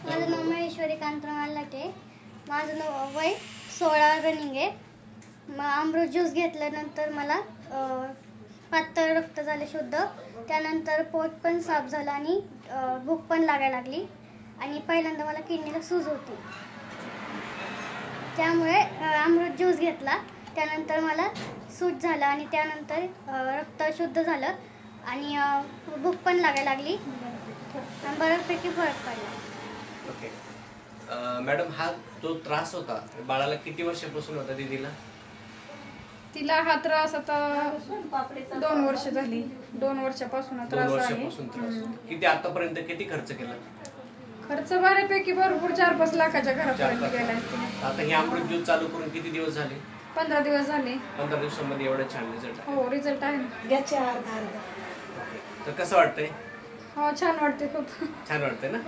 माझं नाव महेश्वरी कांतराम लाटे. माझं वय 16 रनिंग आहे. मग अमृत ज्यूस घेतल्यानंतर मला पातळ रक्त झाले शुद्ध. त्यानंतर पोट पण साफ झालं आणि भूक पण लागायला लागली आणि पहिल्यांदा मला किडनीला सूज होती. त्यामुळे अमृत ज्यूस घेतला. त्यानंतर मला सूज झालं आणि त्यानंतर रक्त शुद्ध झालं आणि भूक पण लागायला लागली आणि बऱ्यापैकी फरक पडला. ओके मॅडम, हा जो त्रास होता बाळाला किती वर्षापासून होता दीदीला? तिला हा त्रास आता 2 वर्ष झाली. 2 वर्षापासून 2 त्रास आहे. वर्षापासून त्रास. किती आतापर्यंत किती खर्च केला? खर्च बऱ्यापैकी भरपूर 4-5 लाखाच्या घरापर्यंत गेलाय. आता हे अमृत ज्यूस चालू करून किती दिवस झाले? 15 दिवस झाले. 15 दिवसामध्ये एवढं छान रिझल्ट आहे? हो, रिझल्ट आहे ना. तर कसं वाटतंय? हो, छान वाटते खूप. छान वाटतंय ना?